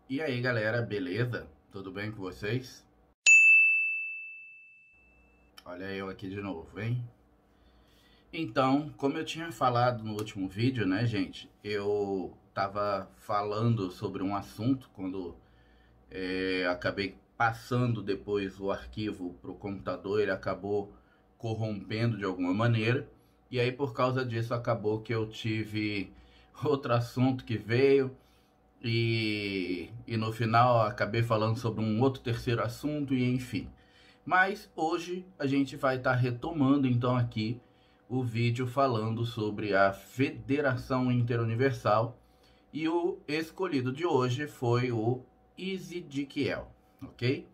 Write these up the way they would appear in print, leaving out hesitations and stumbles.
E aí galera, beleza? Tudo bem com vocês? Olha eu aqui de novo, hein? Então, como eu tinha falado no último vídeo, né, gente? Eu tava falando sobre um assunto quando acabei passando depois o arquivo para o computador, ele acabou corrompendo de alguma maneira. E aí por causa disso acabou que eu tive outro assunto que veio. E no final acabei falando sobre um outro terceiro assunto e enfim. Mas hoje a gente vai estar retomando então aqui o vídeo falando sobre a Federação Interuniversal. E o escolhido de hoje foi o Ezequiel, ok?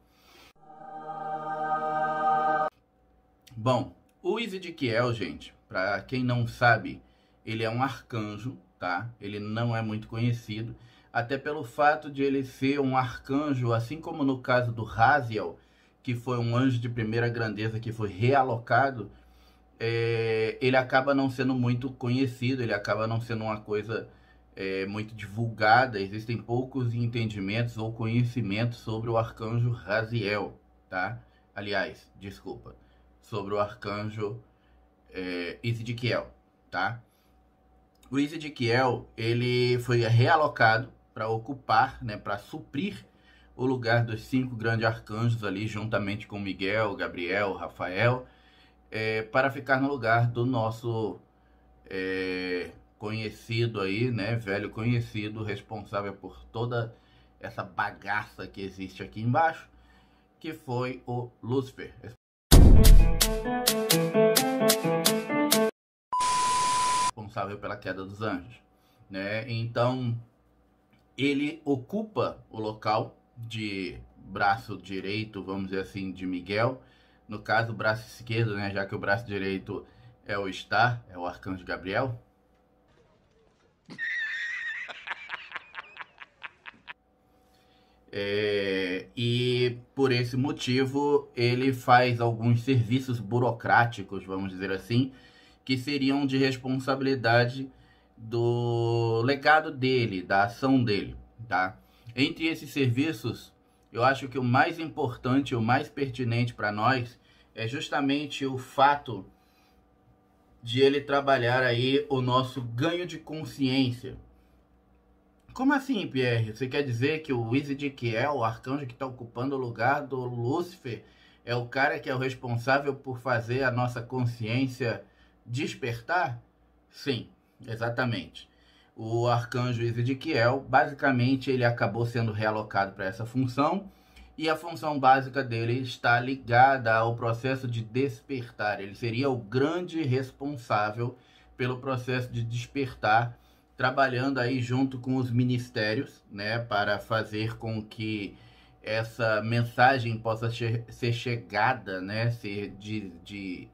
Bom, o Ezequiel, gente, para quem não sabe, ele é um arcanjo, tá? Ele não é muito conhecido, até pelo fato de ele ser um arcanjo, assim como no caso do Raziel, que foi um anjo de primeira grandeza que foi realocado, ele acaba não sendo muito conhecido, ele acaba não sendo uma coisa muito divulgada. Existem poucos entendimentos ou conhecimentos sobre o arcanjo Raziel, tá? Aliás, desculpa, sobre o arcanjo Ezequiel, tá? O Ezequiel, ele foi realocado para ocupar, né, para suprir o lugar dos 5 grandes arcanjos ali, juntamente com Miguel, Gabriel, Rafael, para ficar no lugar do nosso conhecido aí, né, velho conhecido, responsável por toda essa bagaça que existe aqui embaixo, que foi o Lúcifer. Responsável pela queda dos anjos, né? Então, ele ocupa o local de braço direito, vamos dizer assim, de Miguel. No caso, o braço esquerdo, né? Já que o braço direito é o Star, é o arcanjo Gabriel. E por esse motivo ele faz alguns serviços burocráticos, vamos dizer assim, que seriam de responsabilidade do legado dele, da ação dele, tá? Entre esses serviços, eu acho que o mais importante, o mais pertinente para nós é justamente o fato de ele trabalhar aí o nosso ganho de consciência. Como assim, Pierre? Você quer dizer que o Ezequiel, o arcanjo que está ocupando o lugar do Lúcifer, é o cara que é o responsável por fazer a nossa consciência despertar? Sim, exatamente. O arcanjo Ezequiel, basicamente, ele acabou sendo realocado para essa função, e a função básica dele está ligada ao processo de despertar. Ele seria o grande responsável pelo processo de despertar, trabalhando aí junto com os ministérios, né, para fazer com que essa mensagem possa ser chegada, né, ser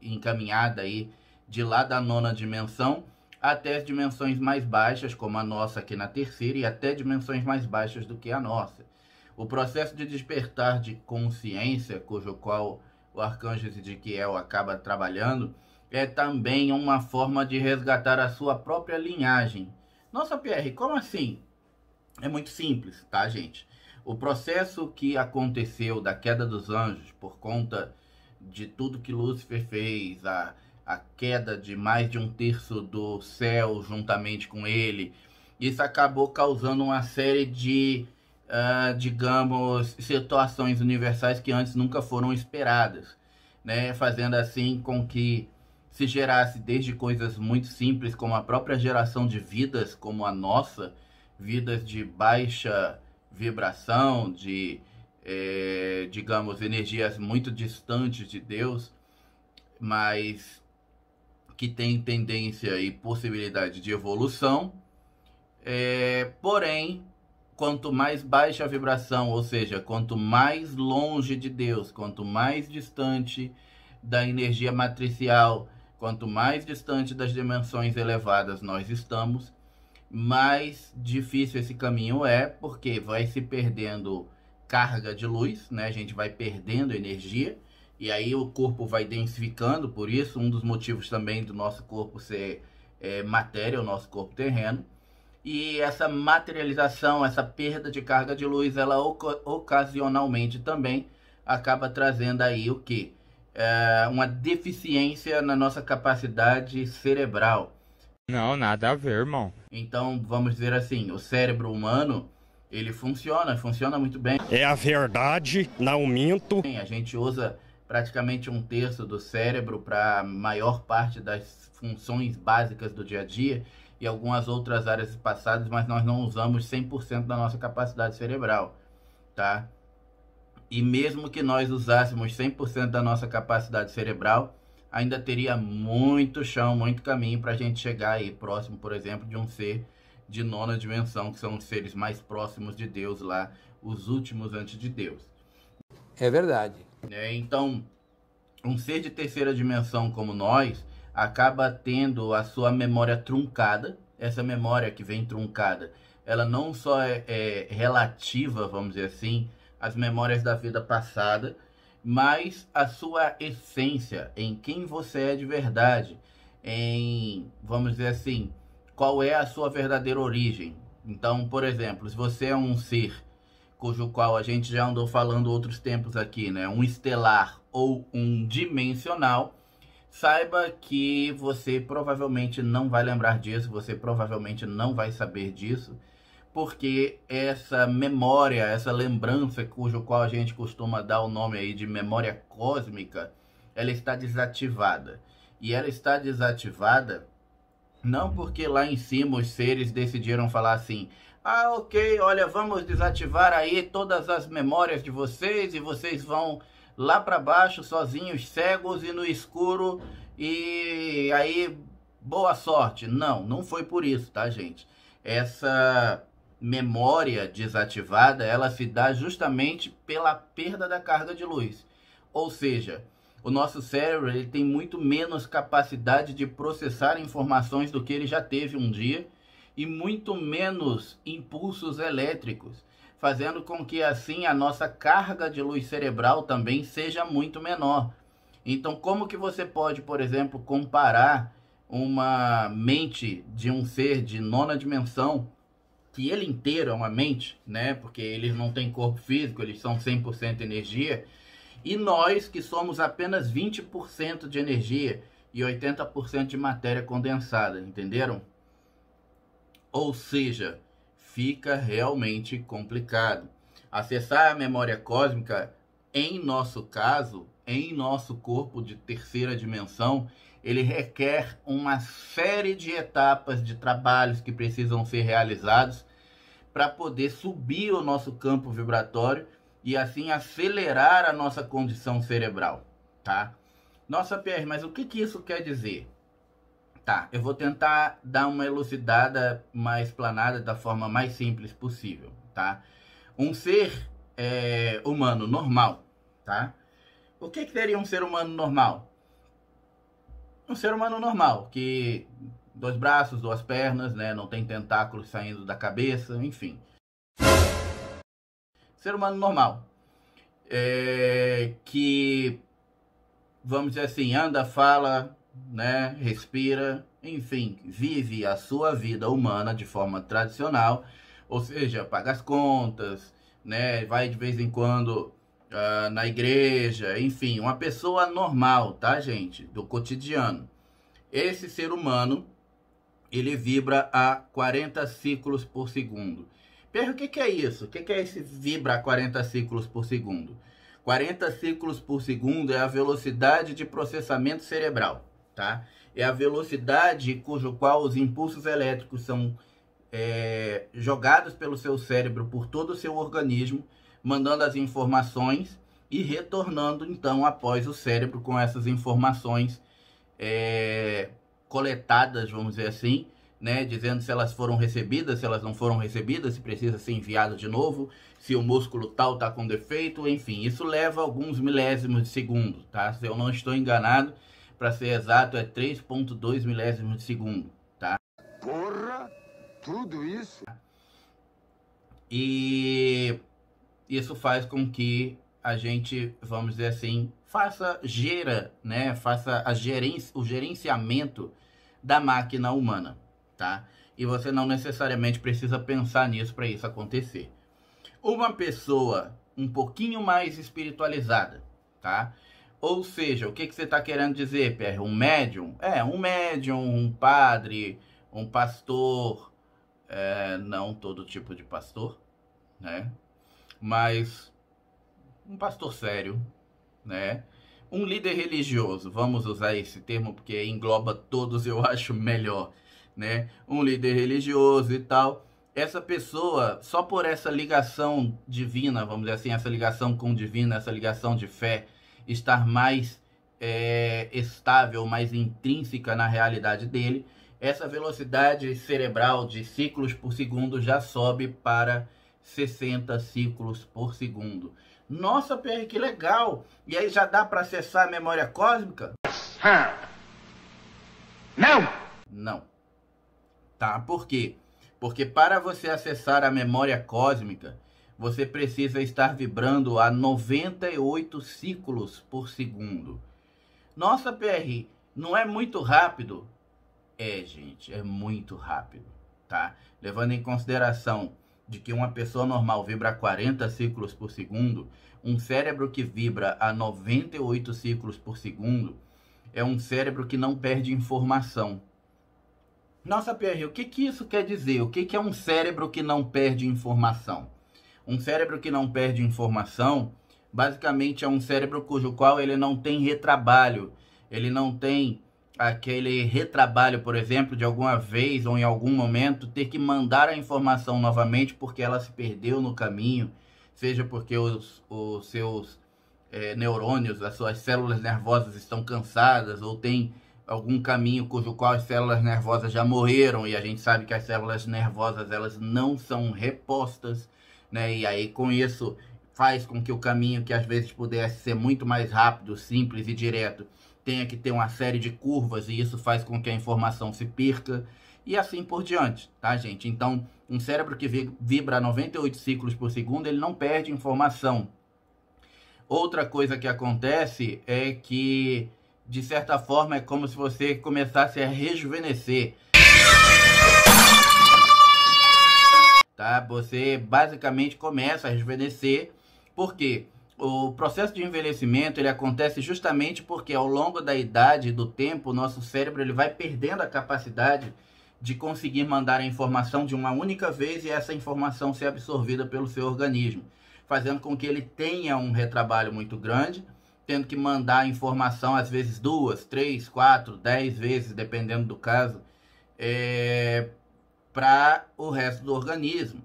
encaminhada aí de lá da 9ª dimensão até as dimensões mais baixas, como a nossa aqui na terceira, e até dimensões mais baixas do que a nossa. O processo de despertar de consciência, cujo qual o arcanjo Ezequiel acaba trabalhando, é também uma forma de resgatar a sua própria linhagem. Nossa, Pierre, como assim? É muito simples, tá, gente? O processo que aconteceu da queda dos anjos por conta de tudo que Lúcifer fez, a queda de mais de 1/3 do céu juntamente com ele, isso acabou causando uma série de, digamos, situações universais que antes nunca foram esperadas, né? Fazendo assim com que se gerasse desde coisas muito simples, como a própria geração de vidas como a nossa, vidas de baixa vibração, digamos, energias muito distantes de Deus, mas que tem tendência e possibilidade de evolução. Porém, quanto mais baixa a vibração, ou seja, quanto mais longe de Deus, quanto mais distante da energia matricial, quanto mais distante das dimensões elevadas nós estamos, mais difícil esse caminho é, porque vai se perdendo carga de luz, né? A gente vai perdendo energia, e aí o corpo vai densificando. Por isso, um dos motivos também do nosso corpo ser matéria, o nosso corpo terreno. E essa materialização, essa perda de carga de luz, ela ocasionalmente também acaba trazendo aí o quê? Uma deficiência na nossa capacidade cerebral. Não, nada a ver, irmão. Então, vamos dizer assim, o cérebro humano, ele funciona muito bem. É a verdade, não minto. A gente usa praticamente 1/3 do cérebro para a maior parte das funções básicas do dia a dia e algumas outras áreas espaçadas, mas nós não usamos 100% da nossa capacidade cerebral, tá? E mesmo que nós usássemos 100% da nossa capacidade cerebral, ainda teria muito chão, muito caminho para a gente chegar aí próximo, por exemplo, de um ser de 9ª dimensão, que são os seres mais próximos de Deus lá, os últimos antes de Deus. É verdade. Então, um ser de 3ª dimensão como nós acaba tendo a sua memória truncada. Essa memória que vem truncada, ela não só é relativa, vamos dizer assim, às memórias da vida passada, mas a sua essência, em quem você é de verdade, em, vamos dizer assim, qual é a sua verdadeira origem. Então, por exemplo, se você é um ser cujo qual a gente já andou falando outros tempos aqui, né? Um estelar ou um dimensional, saiba que você provavelmente não vai lembrar disso, você provavelmente não vai saber disso, porque essa memória, essa lembrança, cujo qual a gente costuma dar o nome aí de memória cósmica, ela está desativada. E ela está desativada não porque lá em cima os seres decidiram falar assim: ah, ok, olha, vamos desativar aí todas as memórias de vocês e vocês vão lá para baixo sozinhos, cegos e no escuro, e aí boa sorte. Não, não foi por isso, tá, gente? Essa memória desativada, ela se dá justamente pela perda da carga de luz. Ou seja, o nosso cérebro ele tem muito menos capacidade de processar informações do que ele já teve um dia e muito menos impulsos elétricos, fazendo com que assim a nossa carga de luz cerebral também seja muito menor. Então, como que você pode, por exemplo, comparar uma mente de um ser de 9ª dimensão, que ele inteiro é uma mente, né? Porque eles não têm corpo físico, eles são 100% energia, e nós que somos apenas 20% de energia e 80% de matéria condensada, entenderam? Ou seja, fica realmente complicado. Acessar a memória cósmica, em nosso caso, em nosso corpo de 3ª dimensão, ele requer uma série de etapas de trabalhos que precisam ser realizados para poder subir o nosso campo vibratório e assim acelerar a nossa condição cerebral, tá? Nossa, Pierre, mas o que isso quer dizer? Tá, eu vou tentar dar uma elucidada mais explanada da forma mais simples possível, tá? Um ser humano normal, tá? O que seria um ser humano normal? Um ser humano normal, que 2 braços, 2 pernas, né? Não tem tentáculos saindo da cabeça, enfim. Ser humano normal. Que, vamos dizer assim, anda, fala, né? Respira, enfim, vive a sua vida humana de forma tradicional, ou seja, paga as contas, né? Vai de vez em quando na igreja, enfim, uma pessoa normal, tá, gente? Do cotidiano. Esse ser humano, ele vibra a 40 ciclos por segundo. Pedro, o que é isso? O que é esse vibra a 40 ciclos por segundo? 40 ciclos por segundo é a velocidade de processamento cerebral, tá? É a velocidade cujo qual os impulsos elétricos são jogados pelo seu cérebro por todo o seu organismo, mandando as informações e retornando então após o cérebro com essas informações coletadas, vamos dizer assim, né, dizendo se elas foram recebidas, se elas não foram recebidas, se precisa ser enviado de novo, se o músculo tal está com defeito, enfim, isso leva alguns milésimos de segundo, tá? Se eu não estou enganado, para ser exato, é 3,2 milésimos de segundo, tá? Porra, tudo isso? E isso faz com que a gente, vamos dizer assim, faça o gerenciamento da máquina humana, tá? e você não necessariamente precisa pensar nisso para isso acontecer. Uma pessoa um pouquinho mais espiritualizada, tá? Ou seja, o que você está querendo dizer, Pierre? Um médium? Um médium, um padre, um pastor, não todo tipo de pastor, né? Mas um pastor sério, né? Um líder religioso, vamos usar esse termo porque engloba todos, eu acho melhor, né? Um líder religioso e tal. Essa pessoa, só por essa ligação divina, vamos dizer assim, essa ligação com o divino, essa ligação de fé, estar mais estável, mais intrínseca na realidade dele, essa velocidade cerebral de ciclos por segundo já sobe para 60 ciclos por segundo. Nossa, Pierre, que legal! E aí já dá para acessar a memória cósmica? Não! Não. Tá? Por quê? Porque para você acessar a memória cósmica, você precisa estar vibrando a 98 ciclos por segundo. Nossa, Pierre, não é muito rápido? Gente, é muito rápido, tá? Levando em consideração de que uma pessoa normal vibra a 40 ciclos por segundo, um cérebro que vibra a 98 ciclos por segundo é um cérebro que não perde informação. Nossa, Pierre, o que isso quer dizer? O que é um cérebro que não perde informação? Um cérebro que não perde informação, basicamente é um cérebro cujo qual ele não tem retrabalho. Ele não tem aquele retrabalho, por exemplo, de alguma vez ou em algum momento ter que mandar a informação novamente porque ela se perdeu no caminho, seja porque os seus neurônios, as suas células nervosas estão cansadas ou tem algum caminho cujo qual as células nervosas já morreram e a gente sabe que as células nervosas elas não são repostas, né? E aí com isso faz com que o caminho que às vezes pudesse ser muito mais rápido, simples e direto tenha que ter uma série de curvas e isso faz com que a informação se perca e assim por diante, tá, gente? Então, um cérebro que vibra a 98 ciclos por segundo, ele não perde informação. Outra coisa que acontece é que, de certa forma, é como se você começasse a rejuvenescer. Tá? Você basicamente começa a rejuvenescer. Por quê? O processo de envelhecimento ele acontece justamente porque ao longo da idade e do tempo, o nosso cérebro ele vai perdendo a capacidade de conseguir mandar a informação de uma única vez e essa informação ser absorvida pelo seu organismo, fazendo com que ele tenha um retrabalho muito grande, tendo que mandar a informação às vezes 2, 3, 4, 10 vezes, dependendo do caso, para o resto do organismo.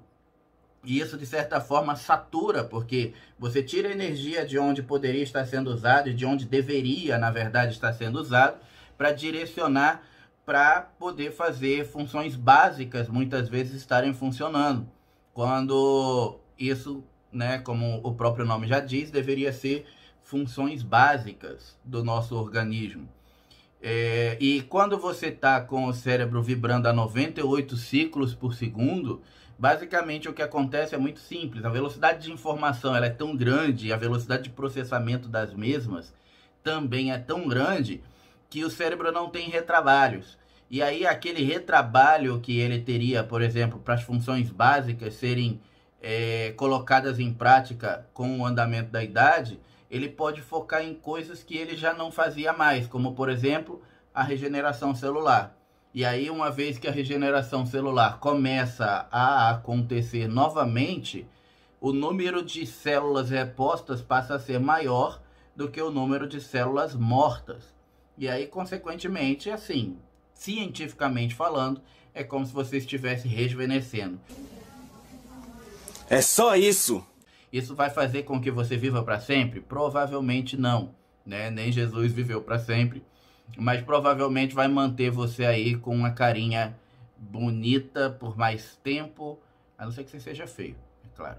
E isso, de certa forma, satura, porque você tira a energia de onde poderia estar sendo usado e de onde deveria, na verdade, estar sendo usado, para direcionar para poder fazer funções básicas, muitas vezes, estarem funcionando. Quando isso, né, como o próprio nome já diz, deveria ser funções básicas do nosso organismo. E quando você está com o cérebro vibrando a 98 ciclos por segundo, basicamente o que acontece é muito simples. A velocidade de informação ela é tão grande e a velocidade de processamento das mesmas também é tão grande que o cérebro não tem retrabalhos. E aí aquele retrabalho que ele teria, por exemplo, para as funções básicas serem colocadas em prática com o andamento da idade, ele pode focar em coisas que ele já não fazia mais, como por exemplo a regeneração celular. E aí, uma vez que a regeneração celular começa a acontecer novamente, o número de células repostas passa a ser maior do que o número de células mortas. E aí, consequentemente, assim, cientificamente falando, é como se você estivesse rejuvenescendo. É só isso! Isso vai fazer com que você viva para sempre? Provavelmente não, né? Nem Jesus viveu para sempre. Mas provavelmente vai manter você aí com uma carinha bonita por mais tempo, a não ser que você seja feio, é claro.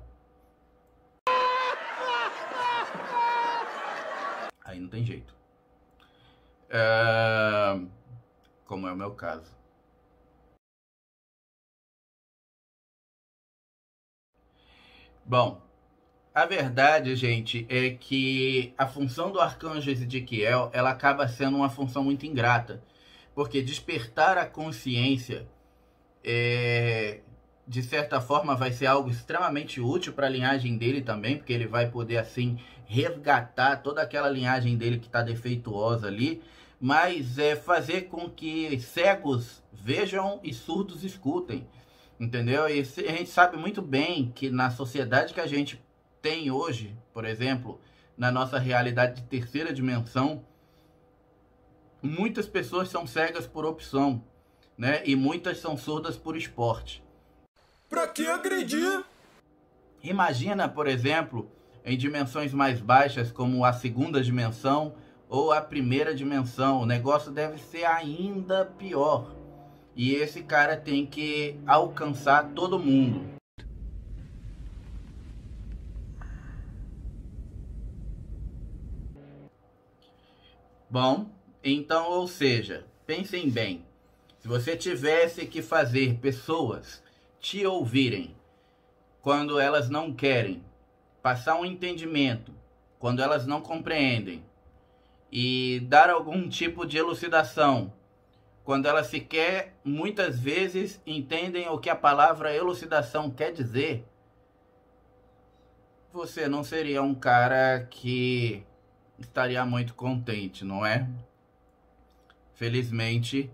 Aí não tem jeito. Como é o meu caso. Bom, a verdade, gente, é que a função do arcanjo Ezequiel, ela acaba sendo uma função muito ingrata, porque despertar a consciência de certa forma vai ser algo extremamente útil para a linhagem dele também, porque ele vai poder assim resgatar toda aquela linhagem dele que está defeituosa ali, mas fazer com que cegos vejam e surdos escutem, entendeu? E a gente sabe muito bem que na sociedade que a gente tem hoje, por exemplo, na nossa realidade de terceira dimensão, muitas pessoas são cegas por opção, né? E muitas são surdas por esporte. Pra que agredir? Imagina, por exemplo, em dimensões mais baixas, como a segunda dimensão ou a primeira dimensão. O negócio deve ser ainda pior. E esse cara tem que alcançar todo mundo. Bom, então, ou seja, pensem bem. Se você tivesse que fazer pessoas te ouvirem quando elas não querem, passar um entendimento quando elas não compreendem e dar algum tipo de elucidação quando elas sequer muitas vezes entendem o que a palavra elucidação quer dizer, você não seria um cara que estaria muito contente, não é? Felizmente,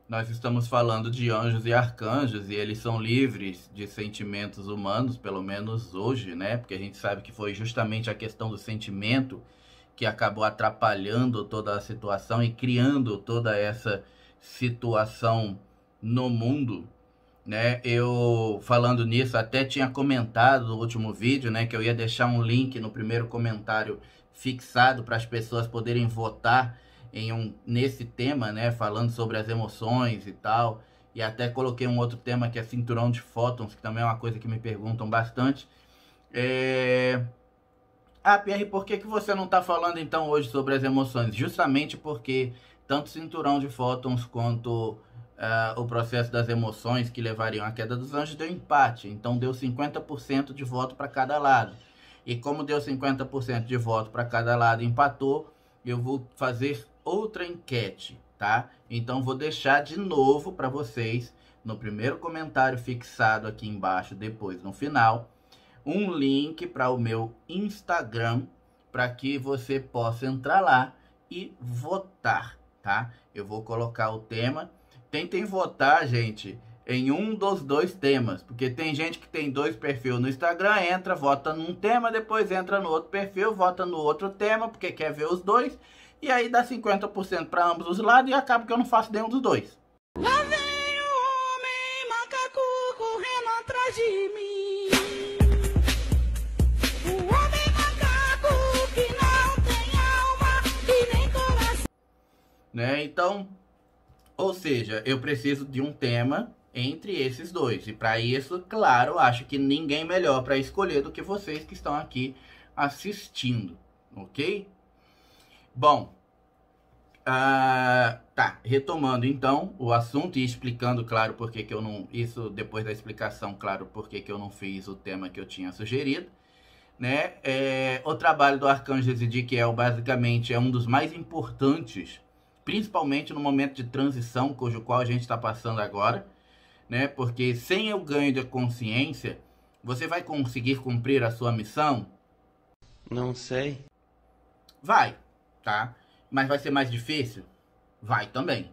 nós estamos falando de anjos e arcanjos e eles são livres de sentimentos humanos, pelo menos hoje, né? Porque a gente sabe que foi justamente a questão do sentimento que acabou atrapalhando toda a situação e criando toda essa situação no mundo, né? Eu, falando nisso, até tinha comentado no último vídeo, né, que eu ia deixar um link no primeiro comentário fixado para as pessoas poderem votar nesse tema, né, falando sobre as emoções e tal, e até coloquei um outro tema que é cinturão de fótons, que também é uma coisa que me perguntam bastante. Pierre, por que você não está falando então hoje sobre as emoções? Justamente porque tanto cinturão de fótons quanto o processo das emoções que levariam à queda dos anjos deu empate, então deu 50% de voto para cada lado. E como deu 50% de voto para cada lado e empatou, eu vou fazer outra enquete, tá? Então vou deixar de novo para vocês, no primeiro comentário fixado aqui embaixo, depois no final, um link para o meu Instagram, para que você possa entrar lá e votar, tá? Eu vou colocar o tema. Tentem votar, gente, em um dos dois temas, porque tem gente que tem dois perfis no Instagram, entra, vota num tema, depois entra no outro perfil, vota no outro tema, porque quer ver os dois, e aí dá 50% para ambos os lados e acaba que eu não faço nenhum dos dois. Lá vem o homem macaco correndo atrás de mim. O homem macaco que não tem alma e nem coração. Né? Então, ou seja, eu preciso de um tema entre esses dois. E para isso, claro, acho que ninguém melhor para escolher do que vocês que estão aqui assistindo, ok? Bom, tá, retomando então o assunto e explicando, claro, por que eu não... Isso depois da explicação, claro, por que eu não fiz o tema que eu tinha sugerido, né? O trabalho do Arcanjo Ezequiel, basicamente, é um dos mais importantes, principalmente no momento de transição, cujo qual a gente está passando agora, né? Porque sem o ganho de consciência, você vai conseguir cumprir a sua missão? Não sei. Vai, tá? Mas vai ser mais difícil? Vai também,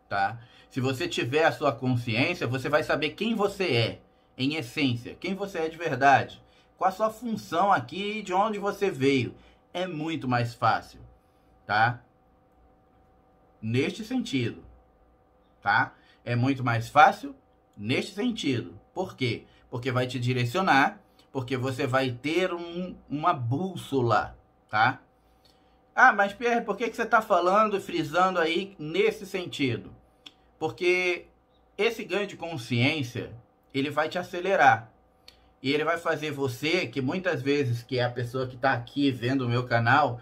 tá? Se você tiver a sua consciência, você vai saber quem você é, em essência, quem você é de verdade, qual a sua função aqui e de onde você veio. É muito mais fácil, tá? Neste sentido, tá? É muito mais fácil neste sentido. Por quê? Porque vai te direcionar, porque você vai ter uma bússola, tá? Mas Pierre, por que você está falando, frisando aí nesse sentido? Porque esse ganho de consciência, ele vai te acelerar. E ele vai fazer você, que muitas vezes, que é a pessoa que está aqui vendo o meu canal,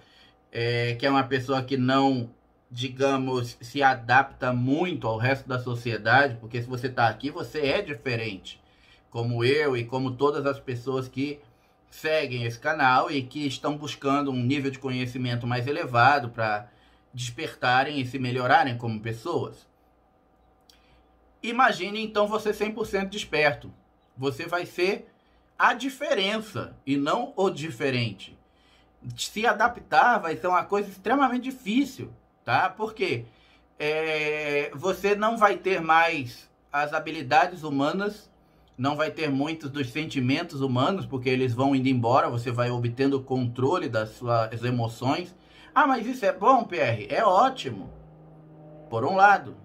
que é uma pessoa que não, digamos, se adapta muito ao resto da sociedade, porque se você está aqui, você é diferente. Como eu e como todas as pessoas que seguem esse canal e que estão buscando um nível de conhecimento mais elevado para despertarem e se melhorarem como pessoas. Imagine então você 100% desperto. Você vai ser a diferença e não o diferente. Se adaptar vai ser uma coisa extremamente difícil, tá? Porque você não vai ter mais as habilidades humanas, não vai ter muitos dos sentimentos humanos, porque eles vão indo embora, você vai obtendo o controle das suas emoções. Ah, mas isso é bom, Pierre? É ótimo, por um lado.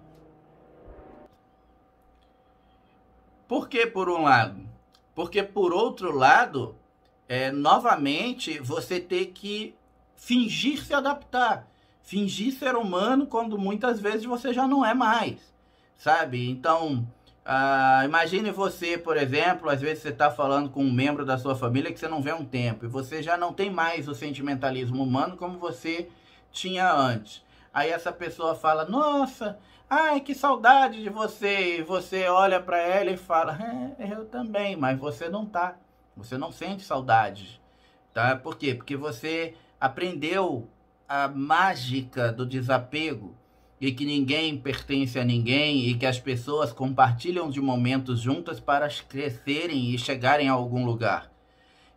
Por que por um lado? Porque por outro lado, novamente, você tem que fingir se adaptar. Fingir ser humano quando muitas vezes você já não é mais, sabe? Então, imagine você, por exemplo, às vezes você está falando com um membro da sua família que você não vê há um tempo. E você já não tem mais o sentimentalismo humano como você tinha antes. Aí essa pessoa fala, nossa, ai, que saudade de você. E você olha para ela e fala, eu também, mas você não tá. Você não sente saudade, tá? Por quê? Porque você aprendeu a mágica do desapego e que ninguém pertence a ninguém e que as pessoas compartilham de momentos juntas para crescerem e chegarem a algum lugar.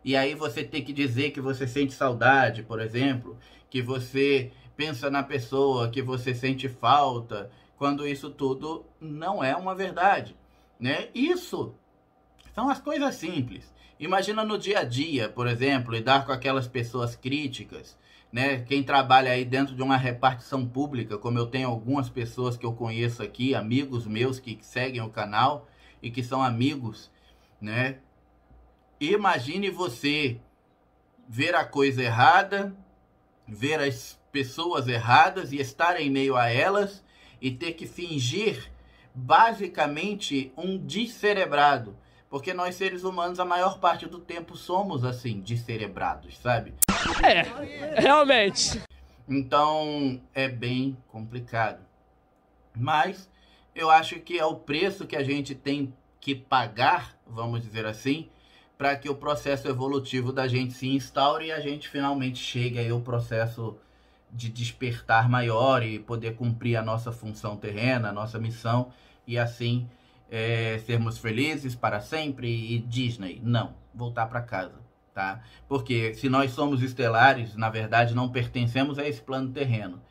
E aí você tem que dizer que você sente saudade, por exemplo, que você pensa na pessoa, que você sente falta, quando isso tudo não é uma verdade, né? Isso são as coisas simples. Imagina no dia a dia, por exemplo, lidar com aquelas pessoas críticas, né? Quem trabalha aí dentro de uma repartição pública, como eu tenho algumas pessoas que eu conheço aqui, amigos meus que seguem o canal e que são amigos, né? Imagine você ver a coisa errada, ver as pessoas erradas e estar em meio a elas e ter que fingir basicamente um descerebrado. Porque nós seres humanos, a maior parte do tempo, somos assim, descerebrados, sabe? Realmente. Então, é bem complicado. Mas, eu acho que é o preço que a gente tem que pagar, vamos dizer assim, para que o processo evolutivo da gente se instaure e a gente finalmente chegue aí ao processo de despertar maior e poder cumprir a nossa função terrena, a nossa missão, e assim sermos felizes para sempre e Disney. Não, voltar para casa, tá? Porque se nós somos estelares, na verdade não pertencemos a esse plano terreno.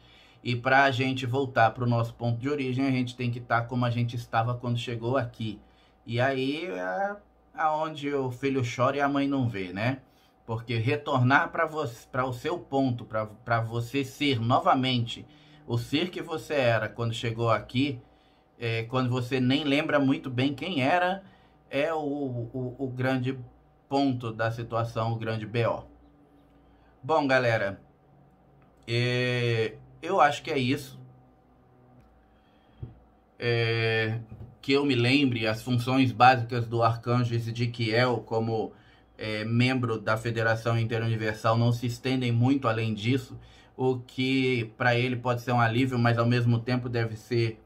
E para a gente voltar para o nosso ponto de origem, a gente tem que estar como a gente estava quando chegou aqui. E aí é aonde o filho chora e a mãe não vê, né? Porque retornar para o seu ponto, para você ser novamente o ser que você era quando chegou aqui, quando você nem lembra muito bem quem era, é o grande ponto da situação, o grande BO. Bom, galera, eu acho que é isso. Que eu me lembre, as funções básicas do Arcanjo Ezequiel como membro da Federação Interuniversal não se estendem muito além disso, o que para ele pode ser um alívio, mas ao mesmo tempo deve ser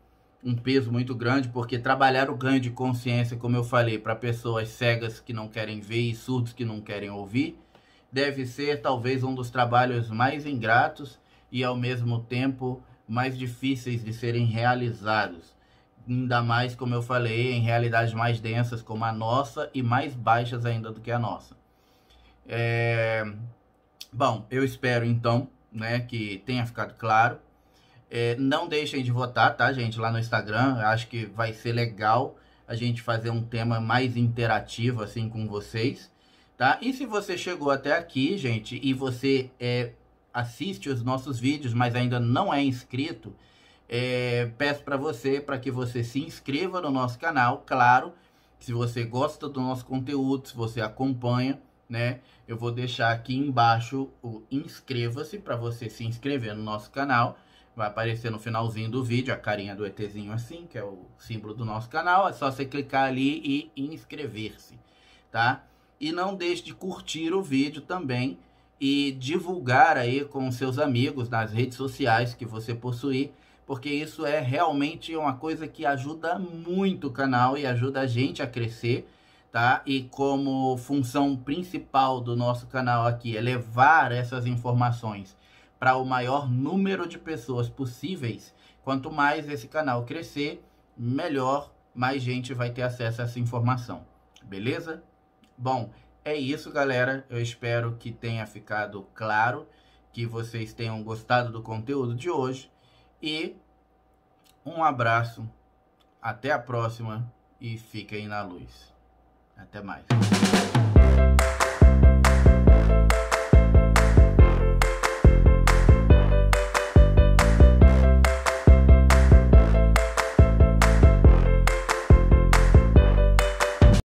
um peso muito grande, porque trabalhar o ganho de consciência, como eu falei, para pessoas cegas que não querem ver e surdos que não querem ouvir, deve ser talvez um dos trabalhos mais ingratos e ao mesmo tempo mais difíceis de serem realizados. Ainda mais, como eu falei, em realidades mais densas como a nossa e mais baixas ainda do que a nossa. Bom, eu espero então, né, que tenha ficado claro. Não deixem de votar, tá, gente, lá no Instagram. Eu acho que vai ser legal a gente fazer um tema mais interativo assim com vocês, tá? E se você chegou até aqui, gente, e você assiste os nossos vídeos, mas ainda não é inscrito, peço para que você se inscreva no nosso canal. Claro, se você gosta do nosso conteúdo, se você acompanha, né, eu vou deixar aqui embaixo o inscreva-se para você se inscrever no nosso canal. Vai aparecer no finalzinho do vídeo a carinha do ETzinho assim, que é o símbolo do nosso canal. É só você clicar ali e inscrever-se, tá? E não deixe de curtir o vídeo também e divulgar aí com seus amigos nas redes sociais que você possuir, porque isso é realmente uma coisa que ajuda muito o canal e ajuda a gente a crescer, tá? E como função principal do nosso canal aqui é levar essas informações para o maior número de pessoas possíveis, quanto mais esse canal crescer, melhor mais gente vai ter acesso a essa informação. Beleza? Bom, é isso, galera. Eu espero que tenha ficado claro, que vocês tenham gostado do conteúdo de hoje. E um abraço, até a próxima e fiquem na luz. Até mais.